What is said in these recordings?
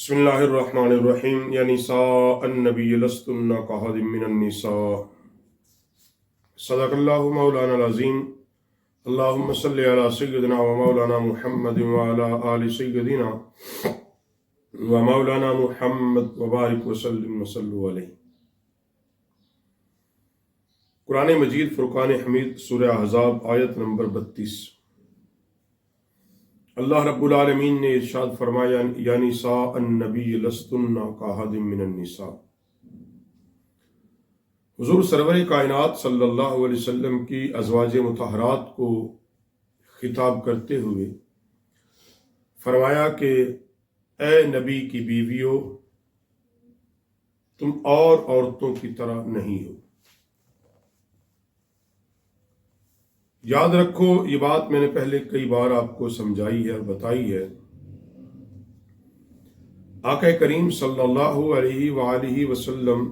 بسم اللہ الرحمن الرحیم یا نساء النبی لستن کاحد من النساء صدق اللہ مولانا العظیم اللہم صلی علی سیدنا و مولانا محمد وعلی آل سیدنا و مولانا محمد وبارک وسلم وصلو علیہ۔ قرآن مجید فرقان حمید سورہ احزاب آیت نمبر 32۔ اللہ رب العالمین نے ارشاد فرمایا یا نساء النبی لستن کاحد من النساء۔ حضور سرور کائنات صلی اللہ علیہ وسلم کی ازواج مطہرات کو خطاب کرتے ہوئے فرمایا کہ اے نبی کی بیویوں، تم اور عورتوں کی طرح نہیں ہو۔ یاد رکھو، یہ بات میں نے پہلے کئی بار آپ کو سمجھائی ہے اور بتائی ہے۔ آقا کریم صلی اللہ علیہ وآلہ وسلم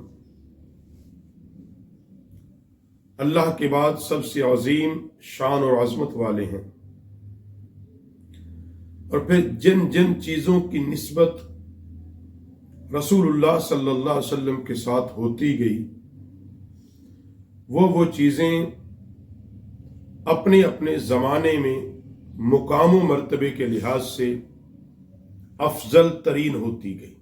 اللہ کے بعد سب سے عظیم شان اور عظمت والے ہیں، اور پھر جن جن چیزوں کی نسبت رسول اللہ صلی اللہ علیہ وسلم کے ساتھ ہوتی گئی، وہ چیزیں اپنے اپنے زمانے میں مقام و مرتبے کے لحاظ سے افضل ترین ہوتی گئی۔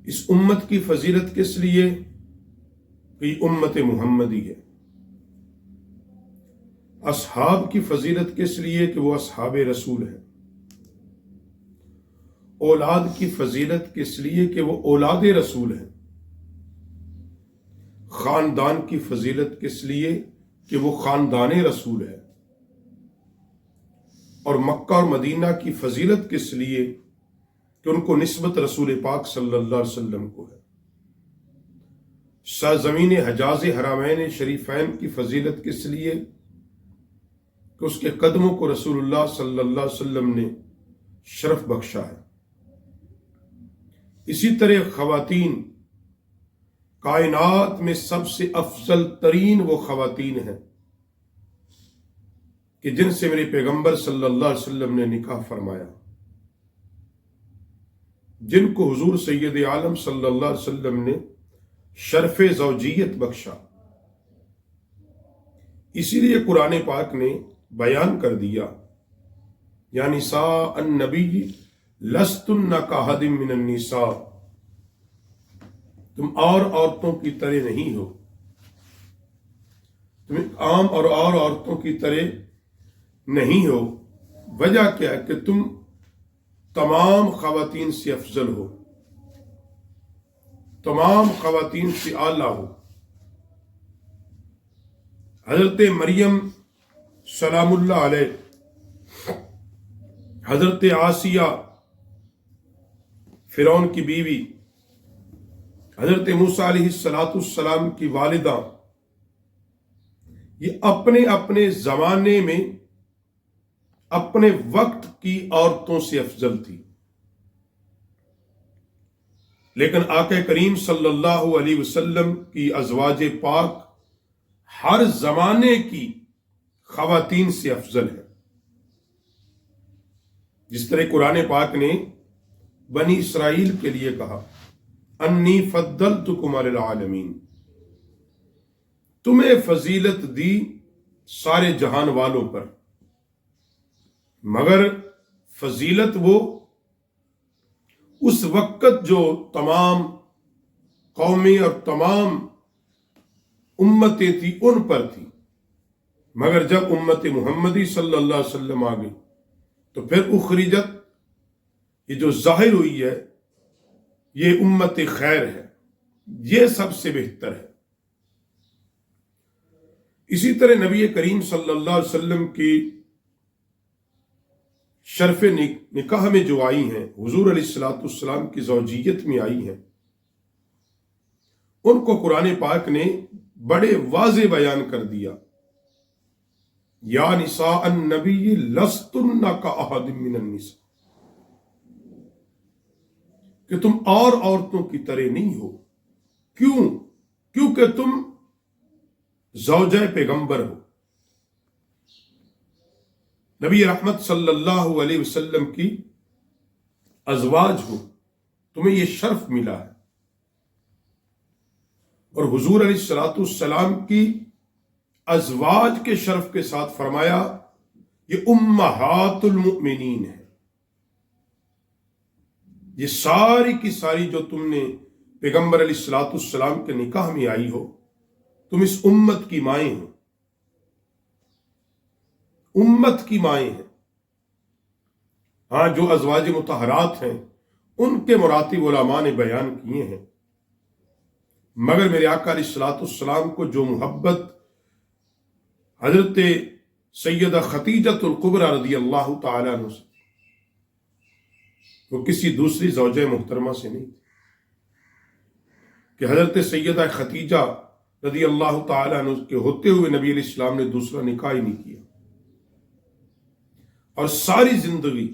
اس امت کی فضیلت کس لیے کہ یہ امت محمدی ہے۔ اصحاب کی فضیلت کس لیے کہ وہ اصحاب رسول ہیں۔ اولاد کی فضیلت کس لیے کہ وہ اولاد رسول ہیں۔ خاندان کی فضیلت کس لیے کہ وہ خاندان رسول ہے۔ اور مکہ اور مدینہ کی فضیلت کس لیے کہ ان کو نسبت رسول پاک صلی اللہ علیہ وسلم کو ہے۔ سرزمین حجاز حرمین شریفین کی فضیلت کس لیے کہ اس کے قدموں کو رسول اللہ صلی اللہ علیہ وسلم نے شرف بخشا ہے۔ اسی طرح خواتین، کائنات میں سب سے افضل ترین وہ خواتین ہیں کہ جن سے میرے پیغمبر صلی اللہ علیہ وسلم نے نکاح فرمایا، جن کو حضور سید عالم صلی اللہ علیہ وسلم نے شرف زوجیت بخشا۔ اسی لیے قرآن پاک نے بیان کر دیا یا نساء النبی لستن کاحد من النساء، تم اور عورتوں کی طرح نہیں ہو، تم عام اور عورتوں کی طرح نہیں ہو۔ وجہ کیا ہے کہ تم تمام خواتین سے افضل ہو، تمام خواتین سے اعلیٰ ہو۔ حضرت مریم سلام اللہ علیہ، حضرت آسیہ فرعون کی بیوی، حضرت موسیٰ علیہ السلام کی والدہ، یہ اپنے اپنے زمانے میں اپنے وقت کی عورتوں سے افضل تھی، لیکن آقا کریم صلی اللہ علیہ وسلم کی ازواج پاک ہر زمانے کی خواتین سے افضل ہے۔ جس طرح قرآن پاک نے بنی اسرائیل کے لیے کہا انی فضلتکم علی العالمین، تمہیں فضیلت دی سارے جہان والوں پر، مگر فضیلت وہ اس وقت جو تمام قومیں اور تمام امتیں تھی ان پر تھی، مگر جب امت محمدی صلی اللہ علیہ وسلم آ گئی تو پھر اخرجت، یہ جو ظاہر ہوئی ہے یہ امت خیر ہے، یہ سب سے بہتر ہے۔ اسی طرح نبی کریم صلی اللہ علیہ وسلم کی شرف نکاح میں جو آئی ہیں، حضور علیہ السلام کی زوجیت میں آئی ہیں، ان کو قرآن پاک نے بڑے واضح بیان کر دیا یا نساء النبی لستن کاحد من النساء، کہ تم اور عورتوں کی طرح نہیں ہو۔ کیونکہ تم زوجہ پیغمبر ہو۔ نبی رحمت صلی اللہ علیہ وسلم کی ازواج ہو، تمہیں یہ شرف ملا ہے۔ اور حضور علیہ الصلوۃ والسلام کی ازواج کے شرف کے ساتھ فرمایا یہ امہات المؤمنین ہے۔ یہ ساری کی ساری جو تم نے پیغمبر علیہ الصلوۃ والسلام کے نکاح میں آئی ہو، تم اس امت کی مائیں ہو، امت کی مائیں ہیں۔ ہاں، جو ازواج مطہرات ہیں ان کے مراتب علماء نے بیان کیے ہیں، مگر میرے آقا علیہ الصلوۃ والسلام کو جو محبت حضرت سیدہ خدیجہ الکبریٰ رضی اللہ تعالیٰ عنہ سے، وہ کسی دوسری زوجہ محترمہ سے نہیں تھی، کہ حضرت سیدہ خدیجہ رضی اللہ تعالیٰ عنہ کے ہوتے ہوئے نبی علیہ السلام نے دوسرا نکاح ہی نہیں کیا، اور ساری زندگی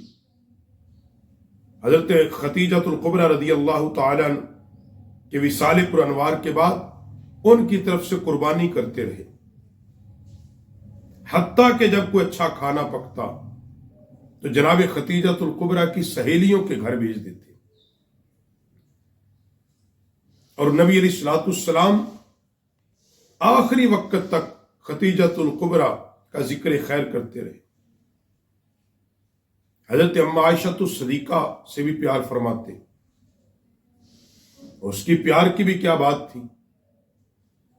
حضرت خدیجہ الکبریٰ رضی اللہ تعالیٰ عنہ کے وصال پر انوار کے بعد ان کی طرف سے قربانی کرتے رہے، حتیٰ کہ جب کوئی اچھا کھانا پکتا تو جناب خدیجہ الکبریٰ کی سہیلیوں کے گھر بھیج دیتے، اور نبی علیہ الصلوۃ والسلام آخری وقت تک خدیجہ الکبریٰ کا ذکر خیر کرتے رہے۔ حضرت اما عائشہ الصدیقہ سے بھی پیار فرماتے، اور اس کی پیار کی بھی کیا بات تھی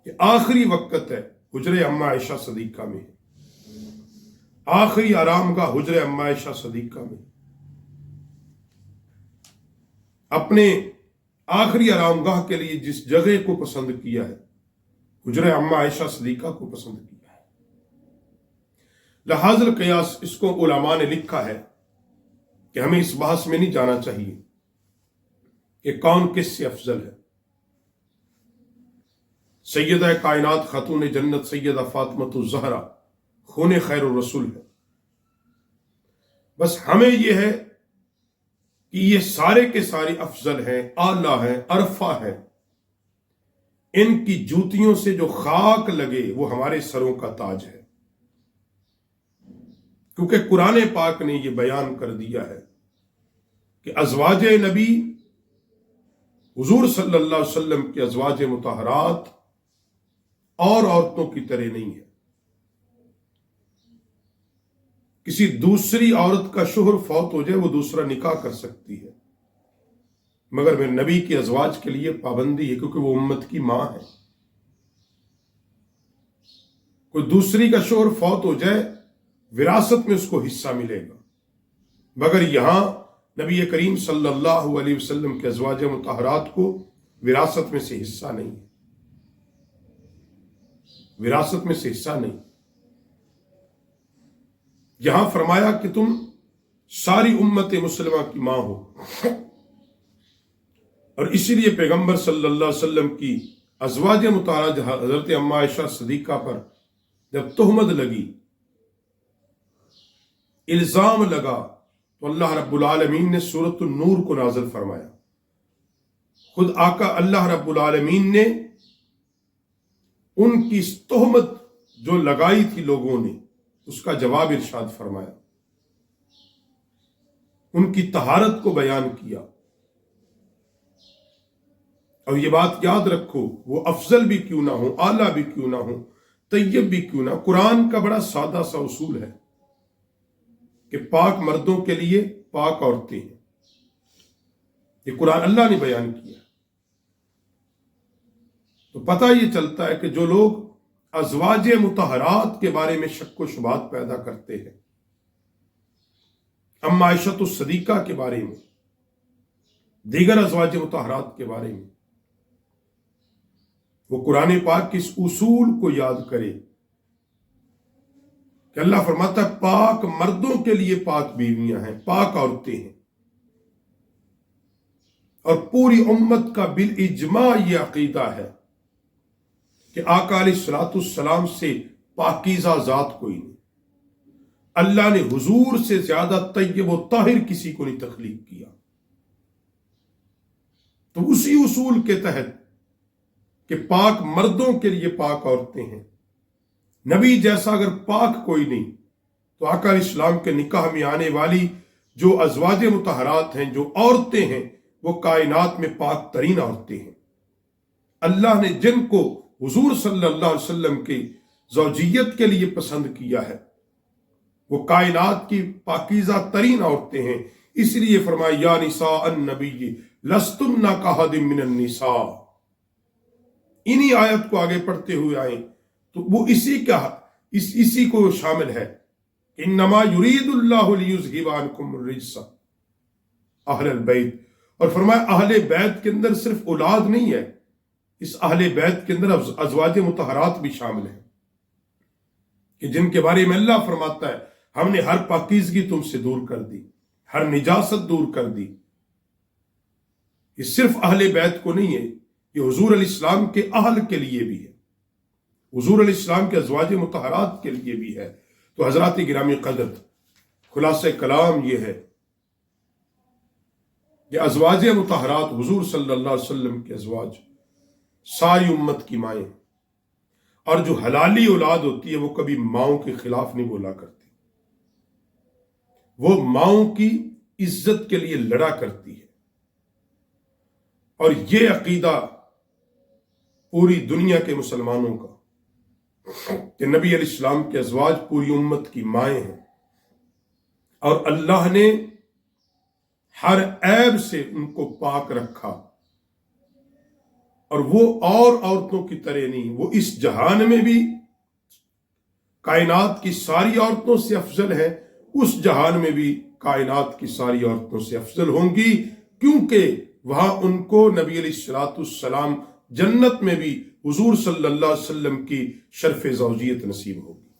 کہ آخری وقت ہے حجرہ اما عائشہ صدیقہ میں، آخری آرام گاہ حجرہ اما عائشہ صدیقہ میں، اپنے آخری آرام گاہ کے لیے جس جگہ کو پسند کیا ہے حجرہ اما عائشہ صدیقہ کو پسند کیا ہے۔ لحاظ القیاس اس کو علماء نے لکھا ہے کہ ہمیں اس بحث میں نہیں جانا چاہیے کہ کون کس سے افضل ہے۔ سیدہ کائنات خاتون جنت سیدہ فاطمہ الزہرا خون خیر الرسول ہے، بس ہمیں یہ ہے کہ یہ سارے کے سارے افضل ہیں، اعلیٰ ہیں، عرفہ ہیں، ان کی جوتیوں سے جو خاک لگے وہ ہمارے سروں کا تاج ہے، کیونکہ قرآن پاک نے یہ بیان کر دیا ہے کہ ازواج نبی حضور صلی اللہ علیہ وسلم کی ازواج مطہرات اور عورتوں کی طرح نہیں ہے۔ کسی دوسری عورت کا شوہر فوت ہو جائے وہ دوسرا نکاح کر سکتی ہے، مگر میرے نبی کی ازواج کے لیے پابندی ہے، کیونکہ وہ امت کی ماں ہے۔ کوئی دوسری کا شوہر فوت ہو جائے وراثت میں اس کو حصہ ملے گا، مگر یہاں نبی کریم صلی اللہ علیہ وسلم کے ازواج مطہرات کو وراثت میں سے حصہ نہیں ہے، وراثت میں سے حصہ نہیں۔ یہاں فرمایا کہ تم ساری امت مسلمہ کی ماں ہو، اور اسی لیے پیغمبر صلی اللہ علیہ وسلم کی ازواج مطہرات حضرت اما عائشہ صدیقہ پر جب تہمت لگی، الزام لگا، تو اللہ رب العالمین نے سورۃ النور کو نازل فرمایا۔ خود آقا اللہ رب العالمین نے ان کی تہمت جو لگائی تھی لوگوں نے، اس کا جواب ارشاد فرمایا، ان کی طہارت کو بیان کیا۔ اور یہ بات یاد رکھو، وہ افضل بھی کیوں نہ ہو، اعلیٰ بھی کیوں نہ ہو، طیب بھی کیوں نہ، قرآن کا بڑا سادہ سا اصول ہے کہ پاک مردوں کے لیے پاک عورتیں ہیں، یہ قرآن اللہ نے بیان کیا۔ تو پتہ یہ چلتا ہے کہ جو لوگ ازواج مطہرات کے بارے میں شک و شبہات پیدا کرتے ہیں، اما عائشہ الصدیقہ کے بارے میں، دیگر ازواج مطہرات کے بارے میں، وہ قرآن پاک کے اس اصول کو یاد کرے کہ اللہ فرماتا ہے پاک مردوں کے لیے پاک بیویاں ہیں، پاک عورتیں ہیں، اور پوری امت کا بالاجماع یہ عقیدہ ہے کہ آقا علیہ الصلوۃ والسلام سے پاکیزہ ذات کوئی نہیں، اللہ نے حضور سے زیادہ طیب و طاہر کسی کو نہیں تخلیق کیا۔ تو اسی اصول کے تحت کہ پاک مردوں کے لیے پاک عورتیں ہیں، نبی جیسا اگر پاک کوئی نہیں، تو آقا علیہ السلام کے نکاح میں آنے والی جو ازواج مطہرات ہیں، جو عورتیں ہیں، وہ کائنات میں پاک ترین عورتیں ہیں۔ اللہ نے جن کو حضور صلی اللہ علیہ وسلم کی زوجیت کے لیے پسند کیا ہے وہ کائنات کی پاکیزہ ترین عورتیں ہیں۔ اس لیے فرمایا یا نساء النبی لستن کاحد من النساء۔ انہی آیت کو آگے پڑھتے ہوئے آئیں تو وہ اسی کو شامل ہے۔ انما یرید اللہ لیذھب عنکم الرجس اہل البیت، اور فرمایا اہل بیت کے اندر صرف اولاد نہیں ہے، اس اہل بیت کے اندر ازواج مطہرات بھی شامل ہیں، کہ جن کے بارے میں اللہ فرماتا ہے ہم نے ہر پاکیزگی تم سے دور کر دی، ہر نجاست دور کر دی۔ یہ صرف اہل بیت کو نہیں ہے، یہ حضور علیہ السلام کے اہل کے لیے بھی ہے، حضور علیہ السلام کے ازواج مطہرات کے لیے بھی ہے۔ تو حضرات گرامی قدر، خلاصہ کلام یہ ہے کہ ازواج مطہرات حضور صلی اللہ علیہ وسلم کے ازواج ساری امت کی مائیں، اور جو حلالی اولاد ہوتی ہے وہ کبھی ماؤں کے خلاف نہیں بولا کرتی، وہ ماؤں کی عزت کے لیے لڑا کرتی ہے۔ اور یہ عقیدہ پوری دنیا کے مسلمانوں کا کہ نبی علیہ السلام کے ازواج پوری امت کی مائیں ہیں، اور اللہ نے ہر عیب سے ان کو پاک رکھا، اور وہ اور عورتوں کی طرح نہیں، وہ اس جہان میں بھی کائنات کی ساری عورتوں سے افضل ہے، اس جہان میں بھی کائنات کی ساری عورتوں سے افضل ہوں گی، کیونکہ وہاں ان کو نبی علیہ السلام جنت میں بھی حضور صلی اللہ علیہ وسلم کی شرف زوجیت نصیب ہوگی۔